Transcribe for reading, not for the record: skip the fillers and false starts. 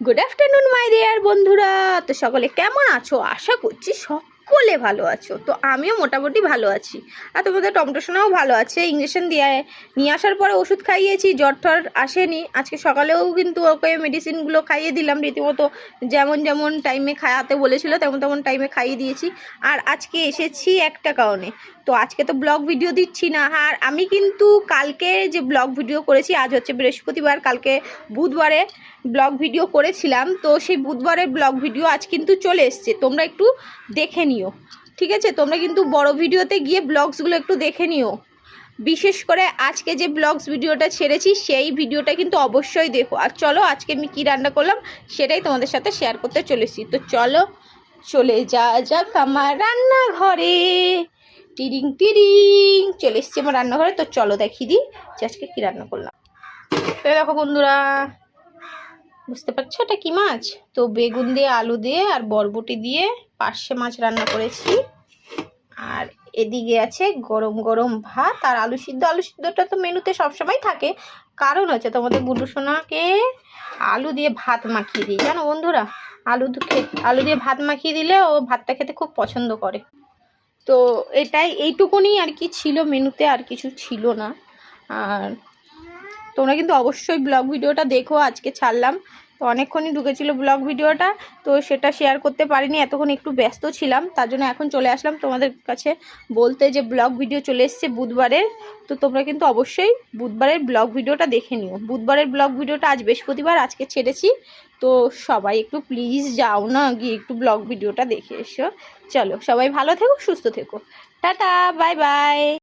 Good afternoon my dear বন্ধুরা। তো সকলে কেমন আছো? আশা করছি সকলে ভালো আছো। তো আমিও মোটামুটি ভালো আছি। আর তোমাদের টমেটো সোনাও ভালো আছে। ইঞ্জেকশন দিয়ে নিয়ে আসার পরে ওষুধ খাইয়েছি, জ্বর ঠর আসেনি। আজকে সকালেও কিন্তু ওকে মেডিসিনগুলো খাইয়ে দিলাম রীতিমতো, যেমন যেমন টাইমে খাওয়াতে বলেছিল তেমন তেমন টাইমে খাইয়ে দিয়েছি। আর আজকে এসেছি একটা কারণে, তো আজকে তো ব্লগ ভিডিও দিচ্ছি না। আর আমি কিন্তু কালকে যে ব্লগ ভিডিও করেছি, আজ হচ্ছে বৃহস্পতিবার, কালকে বুধবারে ব্লগ ভিডিও করেছিলাম, তো সেই বুধবারের ব্লগ ভিডিও আজ কিন্তু চলে এসছে। তোমরা একটু দেখে নিও, ঠিক আছে? তোমরা কিন্তু বড় ভিডিওতে গিয়ে ব্লগসগুলো একটু দেখে নিও। বিশেষ করে আজকে যে ব্লগস ভিডিওটা ছেড়েছি সেই ভিডিওটা কিন্তু অবশ্যই দেখো। আর চলো আজকে আমি কী রান্না করলাম সেটাই তোমাদের সাথে শেয়ার করতে চলেছি। তো চলো চলে যাক আমার রান্নাঘরে। টিরিং টিরিং চলে এসছি আমার রান্নাঘরে। তো চলো দেখিয়ে দিই যে আজকে কী রান্না করলাম। তো দেখো বন্ধুরা, বুঝতে পারছো এটা কি মাছ? তো বেগুন দিয়ে, আলু দিয়ে আর বরবটি দিয়ে পার্শে মাছ রান্না করেছি। আর এদিকে আছে গরম গরম ভাত আর আলু সিদ্ধ। আলু সিদ্ধটা তো মেনুতে সবসময় থাকে, কারণ হচ্ছে তোমাদের গুড্ডু সোনাকে আলু দিয়ে ভাত মাখিয়ে দিই, জানো বন্ধুরা? আলু দিয়ে ভাত মাখিয়ে দিলে ও ভাতটা খেতে খুব পছন্দ করে। তো এইটুকুনি আর কি ছিল মেনুতে, আর কিছু ছিল না। আর তোমরা কিন্তু অবশ্যই ব্লগ ভিডিওটা দেখো, আজকে ছাড়লাম। তো অনেকক্ষণই ঢুকেছিল ব্লগ ভিডিওটা, তো সেটা শেয়ার করতে পারিনি, এতক্ষণ একটু ব্যস্ত ছিলাম। তার জন্য এখন চলে আসলাম তোমাদের কাছে বলতে যে ব্লগ ভিডিও চলে এসছে বুধবারের। তো তোমরা কিন্তু অবশ্যই বুধবারের ব্লগ ভিডিওটা দেখে নিও। বুধবারের ব্লগ ভিডিওটা আজ বৃহস্পতিবার, আজকে ছেড়েছি। তো সবাই একটু প্লিজ যাও না, গিয়ে একটু ব্লগ ভিডিওটা দেখে এসো। চলো সবাই ভালো থেকো, সুস্থ থেকো, টাটা, বাই বাই।